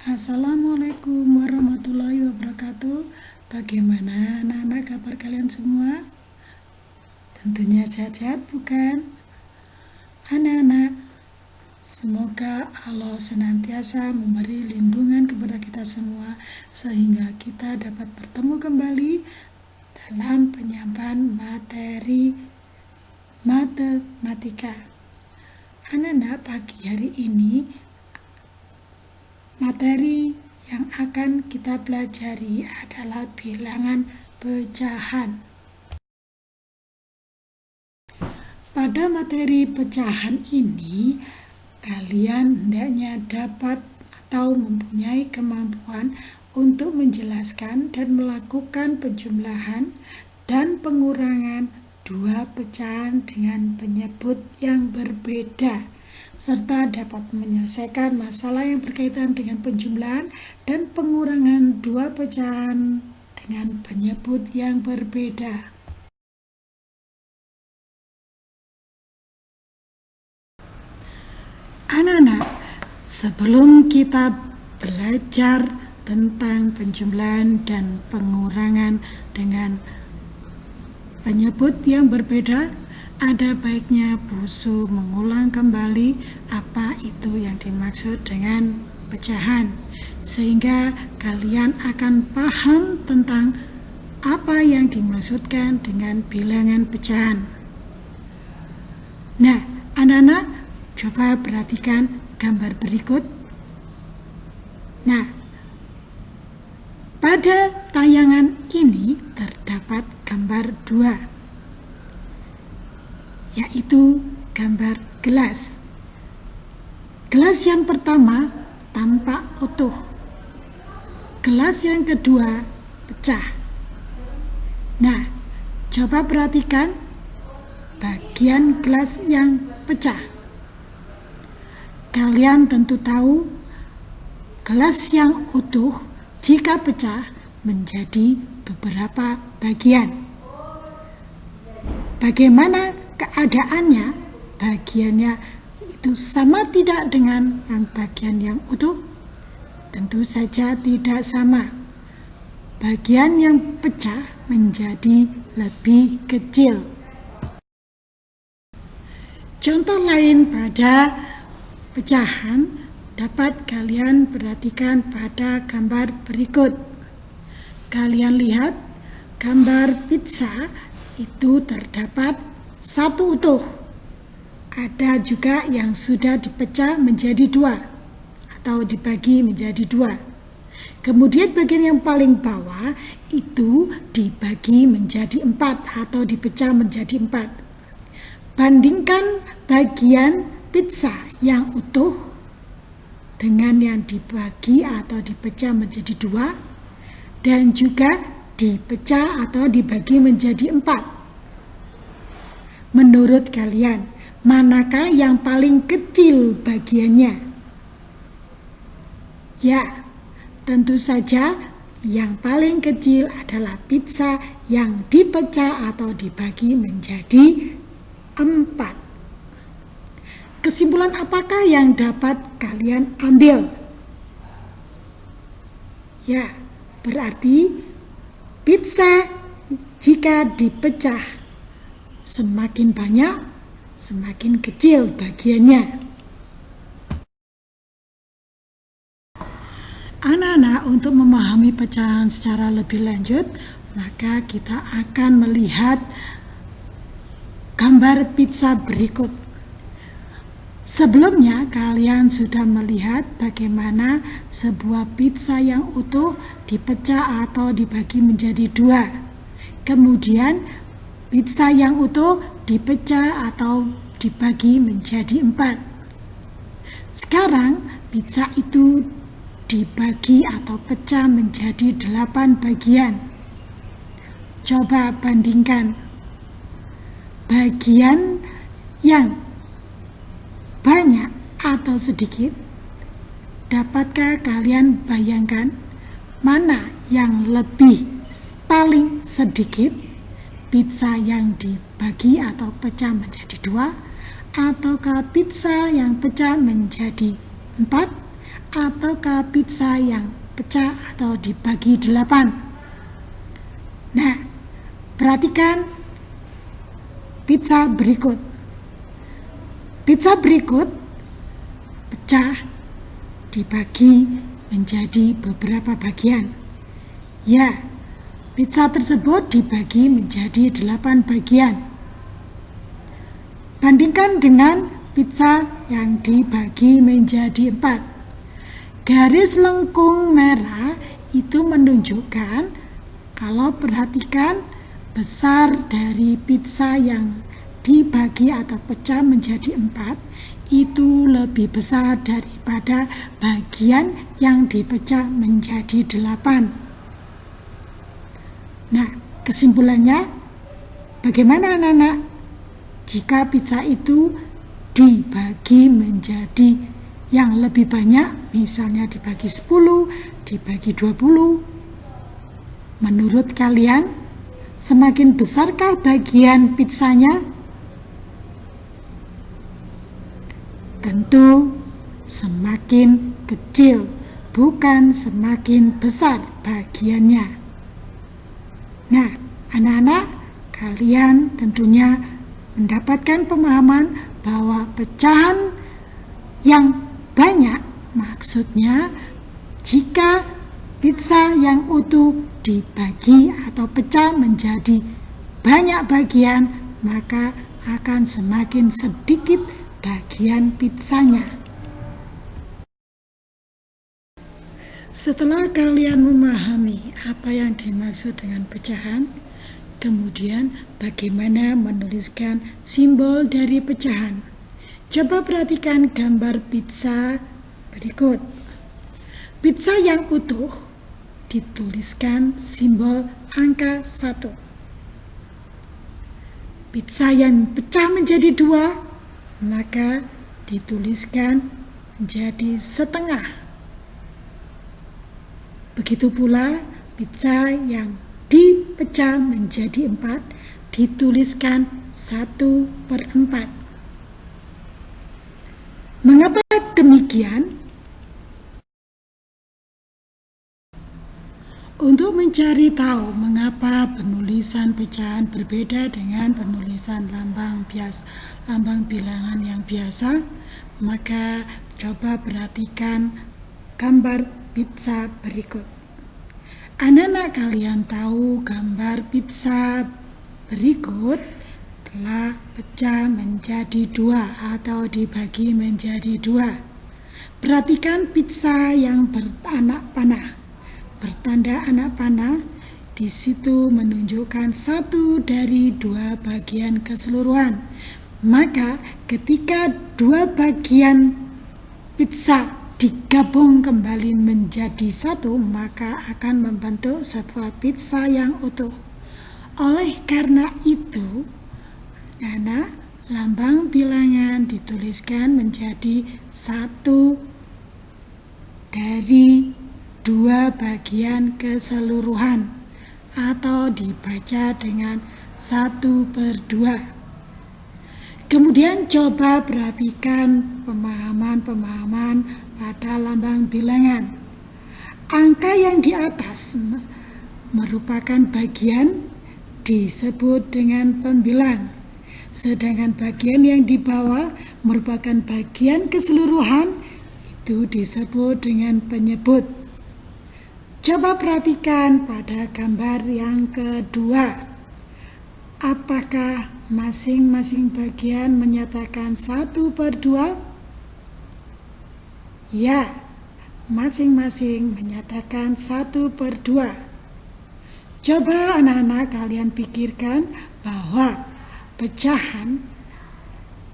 Assalamualaikum warahmatullahi wabarakatuh. Bagaimana anak-anak kabar kalian semua? Tentunya sehat-sehat bukan? Anak-anak, semoga Allah senantiasa memberi lindungan kepada kita semua sehingga kita dapat bertemu kembali dalam penyampaian materi matematika. Anak-anak, pagi hari ini materi yang akan kita pelajari adalah bilangan pecahan. Pada materi pecahan ini, kalian hendaknya dapat atau mempunyai kemampuan untuk menjelaskan dan melakukan penjumlahan dan pengurangan dua pecahan dengan penyebut yang berbeda, serta dapat menyelesaikan masalah yang berkaitan dengan penjumlahan dan pengurangan dua pecahan dengan penyebut yang berbeda. Anak-anak, sebelum kita belajar tentang penjumlahan dan pengurangan dengan penyebut yang berbeda, ada baiknya Busu mengulang kembali apa itu yang dimaksud dengan pecahan, sehingga kalian akan paham tentang apa yang dimaksudkan dengan bilangan pecahan. Nah, anak-anak, coba perhatikan gambar berikut. Nah, pada tayangan ini terdapat gambar 2, yaitu gambar gelas. Gelas yang pertama tampak utuh. Gelas yang kedua pecah. Nah, coba perhatikan bagian gelas yang pecah. Kalian tentu tahu gelas yang utuh jika pecah menjadi beberapa bagian. Bagaimana keadaannya? Bagiannya itu sama tidak dengan yang bagian yang utuh? Tentu saja tidak sama. Bagian yang pecah menjadi lebih kecil. Contoh lain pada pecahan dapat kalian perhatikan pada gambar berikut. Kalian lihat gambar pizza itu terdapat satu utuh. Ada juga yang sudah dipecah menjadi 2 atau dibagi menjadi 2. Kemudian bagian yang paling bawah itu dibagi menjadi 4 atau dipecah menjadi 4. Bandingkan bagian pizza yang utuh dengan yang dibagi atau dipecah menjadi 2 dan juga dipecah atau dibagi menjadi 4. Menurut kalian, manakah yang paling kecil bagiannya? Ya, tentu saja yang paling kecil adalah pizza yang dipecah atau dibagi menjadi 4. Kesimpulan apakah yang dapat kalian ambil? Ya, berarti pizza jika dipecah semakin banyak, semakin kecil bagiannya. Anak-anak, untuk memahami pecahan secara lebih lanjut, maka kita akan melihat gambar pizza berikut. Sebelumnya kalian sudah melihat bagaimana sebuah pizza yang utuh dipecah atau dibagi menjadi 2. Kemudian pizza yang utuh dipecah atau dibagi menjadi 4. Sekarang pizza itu dibagi atau pecah menjadi 8 bagian. Coba bandingkan bagian yang banyak atau sedikit. Dapatkah kalian bayangkan mana yang lebih paling sedikit? Pizza yang dibagi atau pecah menjadi 2, ataukah pizza yang pecah menjadi 4, ataukah pizza yang pecah atau dibagi 8? Nah, perhatikan pizza berikut. Pizza berikut pecah dibagi menjadi beberapa bagian. Ya, pizza tersebut dibagi menjadi 8 bagian. Bandingkan dengan pizza yang dibagi menjadi 4. Garis lengkung merah itu menunjukkan, kalau perhatikan, besar dari pizza yang dibagi atau pecah menjadi 4 itu lebih besar daripada bagian yang dipecah menjadi 8. Nah, kesimpulannya, bagaimana anak-anak? Jika pizza itu dibagi menjadi yang lebih banyak, misalnya dibagi 10, dibagi 20, menurut kalian, semakin besarkah bagian pizzanya? Tentu semakin kecil, bukan semakin besar bagiannya. Nah, anak-anak, kalian tentunya mendapatkan pemahaman bahwa pecahan yang banyak maksudnya jika pizza yang utuh dibagi atau pecah menjadi banyak bagian, maka akan semakin sedikit bagian pizzanya. Setelah kalian memahami apa yang dimaksud dengan pecahan, kemudian bagaimana menuliskan simbol dari pecahan. Coba perhatikan gambar pizza berikut. Pizza yang utuh dituliskan simbol angka 1. Pizza yang pecah menjadi 2 maka dituliskan menjadi setengah. Begitu pula pizza yang dipecah menjadi 4 dituliskan 1/4. Mengapa demikian? Untuk mencari tahu mengapa penulisan pecahan berbeda dengan penulisan lambang bilangan yang biasa, maka coba perhatikan gambar pizza berikut. Anak-anak kalian tahu gambar pizza berikut telah pecah menjadi 2 atau dibagi menjadi 2. Perhatikan pizza yang beranak panah. Bertanda anak panah, di situ menunjukkan 1 dari 2 bagian keseluruhan. Maka ketika 2 bagian pizza digabung kembali menjadi 1, maka akan membentuk sebuah pizza yang utuh. Oleh karena itu, anak, lambang bilangan dituliskan menjadi 1 dari 2 bagian keseluruhan atau dibaca dengan 1/2. Kemudian coba perhatikan pemahaman pada lambang bilangan. Angka yang di atas merupakan bagian disebut dengan pembilang, sedangkan bagian yang di bawah merupakan bagian keseluruhan, itu disebut dengan penyebut. Coba perhatikan pada gambar yang kedua. Apakah masing-masing bagian menyatakan 1/2? Ya, masing-masing menyatakan 1/2. Coba anak-anak kalian pikirkan bahwa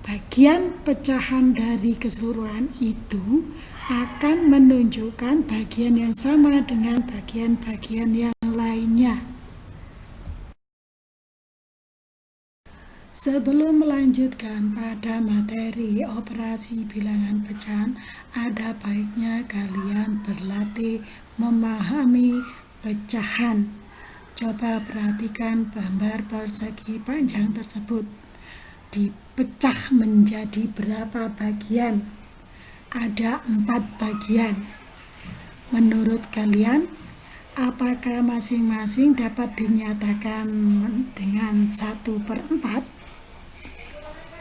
bagian pecahan dari keseluruhan itu akan menunjukkan bagian yang sama dengan bagian-bagian yang lainnya. Sebelum melanjutkan pada materi operasi bilangan pecahan, ada baiknya kalian berlatih memahami pecahan. Coba perhatikan gambar persegi panjang tersebut. Dipecah menjadi berapa bagian? Ada 4 bagian. Menurut kalian, apakah masing-masing dapat dinyatakan dengan 1/4?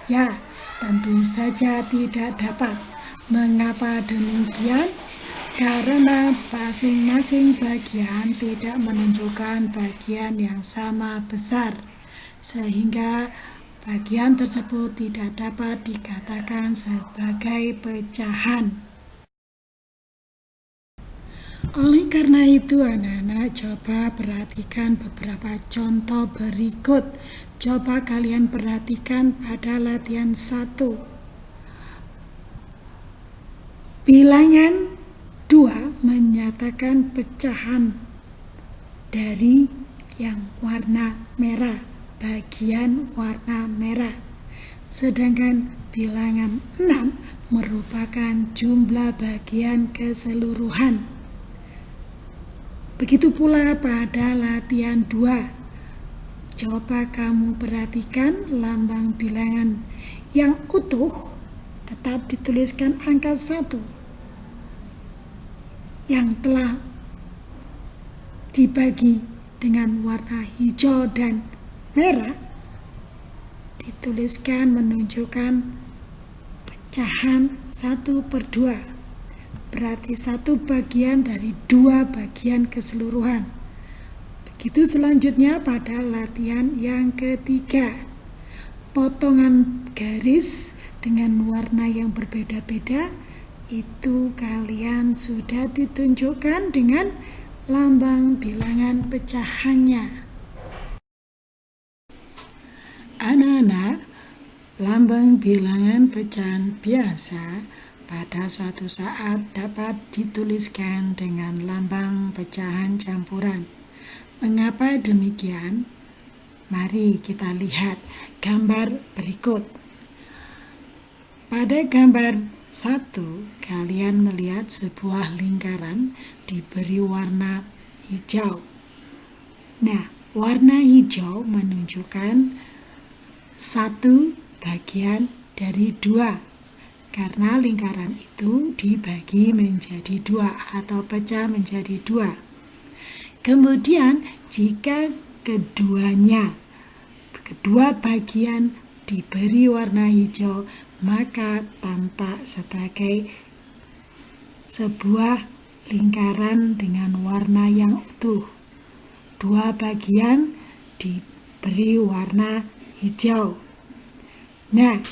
Ya, tentu saja tidak dapat. Mengapa demikian? Karena masing-masing bagian tidak menunjukkan bagian yang sama besar, sehingga bagian tersebut tidak dapat dikatakan sebagai pecahan. Oleh karena itu, anak-anak, coba perhatikan beberapa contoh berikut. Coba kalian perhatikan pada latihan 1. Bilangan 2 menyatakan pecahan dari yang warna merah, bagian warna merah. Sedangkan bilangan 6 merupakan jumlah bagian keseluruhan. Begitu pula pada latihan 2. Coba kamu perhatikan lambang bilangan yang utuh tetap dituliskan angka 1. Yang telah dibagi dengan warna hijau dan merah dituliskan menunjukkan pecahan 1/2. Berarti 1 bagian dari 2 bagian keseluruhan. Begitu selanjutnya pada latihan yang ketiga. Potongan garis dengan warna yang berbeda-beda itu kalian sudah ditunjukkan dengan lambang bilangan pecahannya. Anak-anak, lambang bilangan pecahan biasa pada suatu saat dapat dituliskan dengan lambang pecahan campuran. Mengapa demikian? Mari kita lihat gambar berikut. Pada gambar 1, kalian melihat sebuah lingkaran diberi warna hijau. Nah, warna hijau menunjukkan 1 bagian dari 2, karena lingkaran itu dibagi menjadi 2 atau pecah menjadi 2. Kemudian jika kedua bagian diberi warna hijau, maka tampak sebagai sebuah lingkaran dengan warna yang utuh. 2 bagian diberi warna hijau. Nah,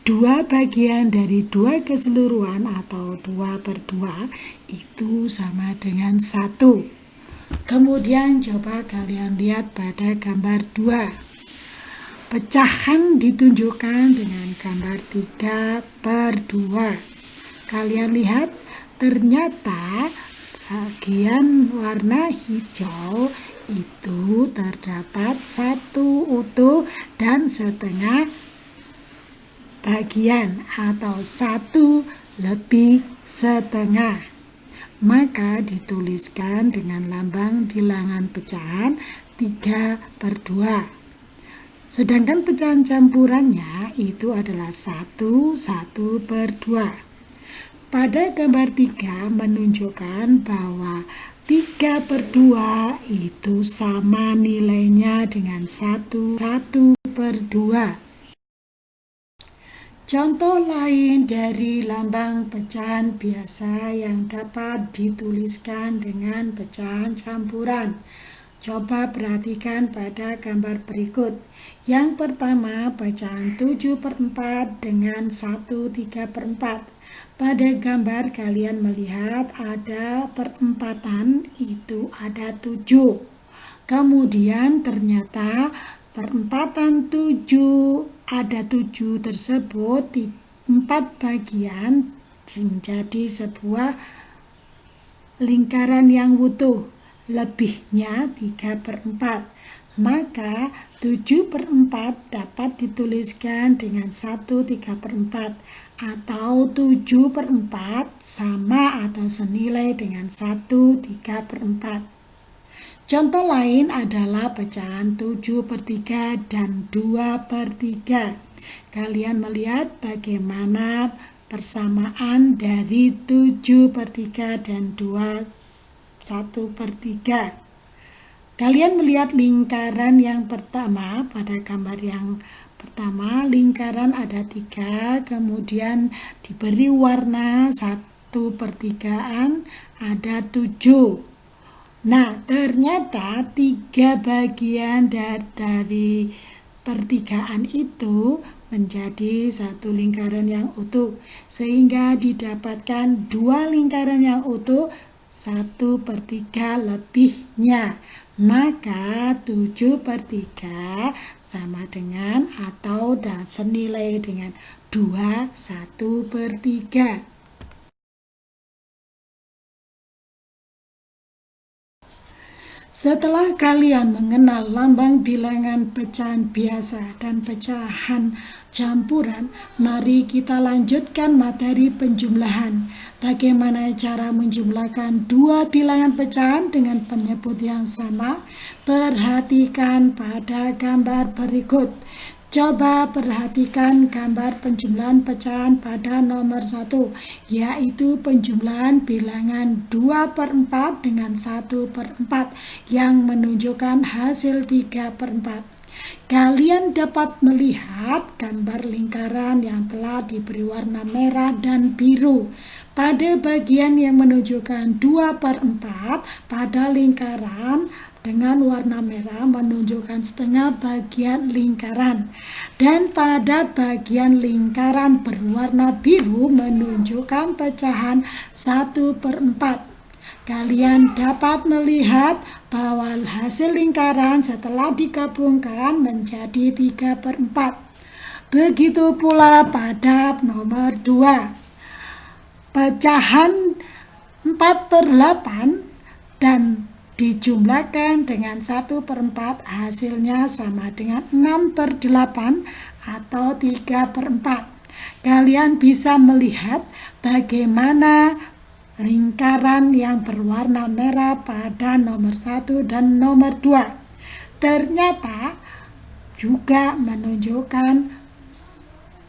2 bagian dari 2 keseluruhan atau 2/2 itu sama dengan 1. Kemudian coba kalian lihat pada gambar 2. Pecahan ditunjukkan dengan gambar 3/2. Kalian lihat, ternyata bagian warna hijau itu terdapat 1 utuh dan setengah bagian atau 1/2. Maka dituliskan dengan lambang bilangan pecahan 3/2. Sedangkan pecahan campurannya itu adalah 1/2. Pada gambar 3 menunjukkan bahwa 3/2 itu sama nilainya dengan 1/2. Contoh lain dari lambang pecahan biasa yang dapat dituliskan dengan pecahan campuran. Coba perhatikan pada gambar berikut. Yang pertama, pecahan 7/4 dengan 1/3/4. Pada gambar kalian melihat ada perempatan, itu ada 7. Kemudian ternyata perempatan 7, ada 7 tersebut di 4 bagian menjadi sebuah lingkaran yang utuh. Lebihnya 3/4. Maka 7/4 dapat dituliskan dengan 1/3/4 atau 7/4 sama atau senilai dengan 1/3/4. Contoh lain adalah pecahan 7/3 dan 2/3. Kalian melihat bagaimana persamaan dari 7/3 dan 1/3. Kalian melihat lingkaran yang pertama, pada gambar yang pertama lingkaran ada 3, kemudian diberi warna 1/3 ada 7. Nah, ternyata 3 bagian dari pertigaan itu menjadi satu lingkaran yang utuh, sehingga didapatkan 2 lingkaran yang utuh 1/3 lebihnya. Maka 7/3 sama dengan atau dan senilai dengan 2 1/3. Setelah kalian mengenal lambang bilangan pecahan biasa dan pecahan campuran, mari kita lanjutkan materi penjumlahan. Bagaimana cara menjumlahkan 2 bilangan pecahan dengan penyebut yang sama? Perhatikan pada gambar berikut. Coba perhatikan gambar penjumlahan pecahan pada nomor 1, yaitu penjumlahan bilangan 2/4 dengan 1/4 yang menunjukkan hasil 3/4. Kalian dapat melihat gambar lingkaran yang telah diberi warna merah dan biru. Pada bagian yang menunjukkan 2/4 pada lingkaran dengan warna merah menunjukkan setengah bagian lingkaran, dan pada bagian lingkaran berwarna biru menunjukkan pecahan 1/4. Kalian dapat melihat bahwa hasil lingkaran setelah digabungkan menjadi 3/4. Begitu pula pada nomor 2. Pecahan 4/8 dan dijumlahkan dengan 1/4, hasilnya sama dengan 6/8 atau 3/4. Kalian bisa melihat bagaimana lingkaran yang berwarna merah pada nomor 1 dan nomor 2 ternyata juga menunjukkan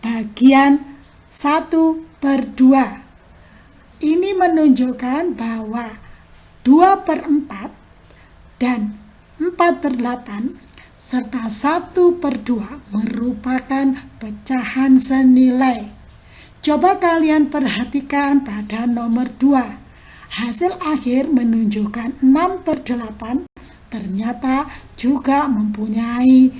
bagian 1/2. Ini menunjukkan bahwa 2/4 dan 4/8 serta 1/2 merupakan pecahan senilai. Coba kalian perhatikan pada nomor 2. Hasil akhir menunjukkan 6/8 ternyata juga mempunyai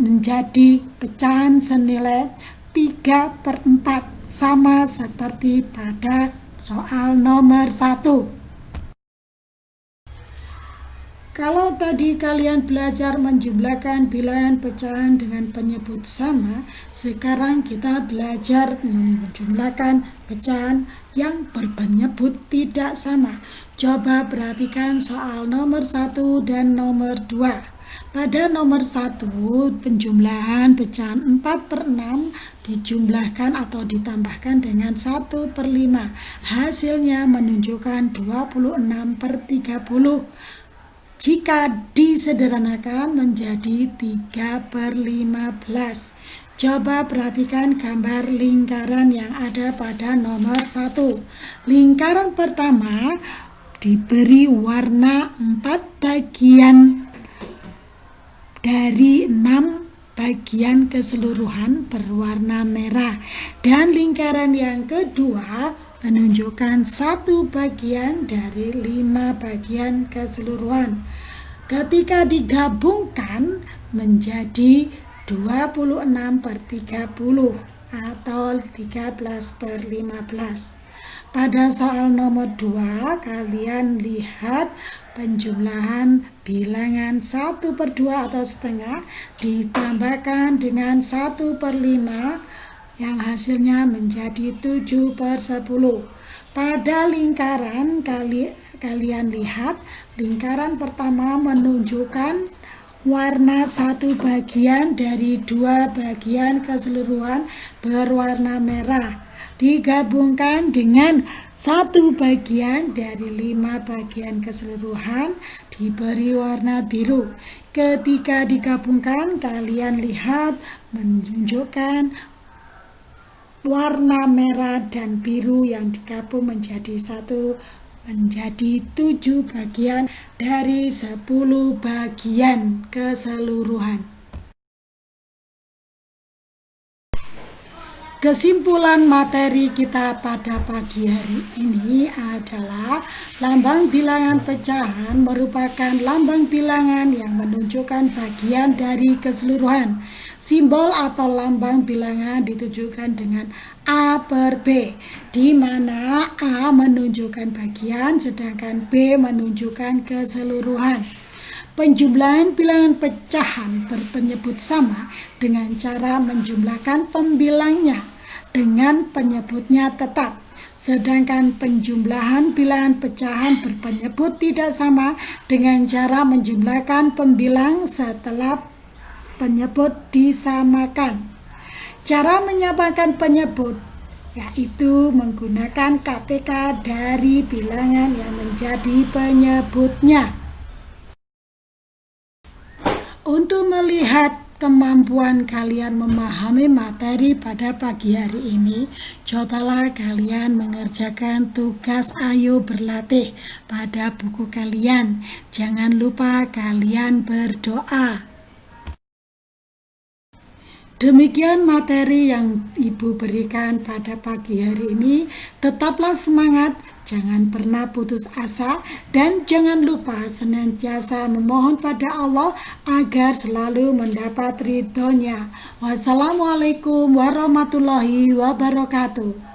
menjadi pecahan senilai 3/4, sama seperti pada soal nomor 1. Kalau tadi kalian belajar menjumlahkan bilangan pecahan dengan penyebut sama, sekarang kita belajar menjumlahkan pecahan yang berpenyebut tidak sama. Coba perhatikan soal nomor 1 dan nomor 2. Pada nomor 1, penjumlahan pecahan 4/6 dijumlahkan atau ditambahkan dengan 1/5. Hasilnya menunjukkan 26/30. Jika disederhanakan menjadi 3/15. Coba perhatikan gambar lingkaran yang ada pada nomor 1. Lingkaran pertama diberi warna 4 bagian dari 6 bagian keseluruhan berwarna merah, dan lingkaran yang kedua menunjukkan 1 bagian dari 5 bagian keseluruhan. Ketika digabungkan menjadi 26/30 atau 13/15. Pada soal nomor 2, kalian lihat penjumlahan bilangan 1/2 atau setengah ditambahkan dengan 1/5 yang hasilnya menjadi 7/10. Pada lingkaran kalian lihat lingkaran pertama menunjukkan warna 1 bagian dari 2 bagian keseluruhan berwarna merah digabungkan dengan 1 bagian dari 5 bagian keseluruhan diberi warna biru. Ketika digabungkan kalian lihat menunjukkan warna merah dan biru yang digabung menjadi satu, menjadi 7 bagian dari 10 bagian keseluruhan. Kesimpulan materi kita pada pagi hari ini adalah lambang bilangan pecahan merupakan lambang bilangan yang menunjukkan bagian dari keseluruhan. Simbol atau lambang bilangan ditujukan dengan A per B, di mana A menunjukkan bagian sedangkan B menunjukkan keseluruhan. Penjumlahan bilangan pecahan berpenyebut sama dengan cara menjumlahkan pembilangnya dengan penyebutnya tetap. Sedangkan penjumlahan bilangan pecahan berpenyebut tidak sama dengan cara menjumlahkan pembilang setelah penyebut disamakan. Cara menyamakan penyebut yaitu menggunakan KPK dari bilangan yang menjadi penyebutnya. Untuk melihat kemampuan kalian memahami materi pada pagi hari ini, cobalah kalian mengerjakan tugas Ayo Berlatih pada buku kalian. Jangan lupa kalian berdoa. Demikian materi yang Ibu berikan pada pagi hari ini. Tetaplah semangat, jangan pernah putus asa, dan jangan lupa senantiasa memohon pada Allah agar selalu mendapat ridhonya. Wassalamualaikum warahmatullahi wabarakatuh.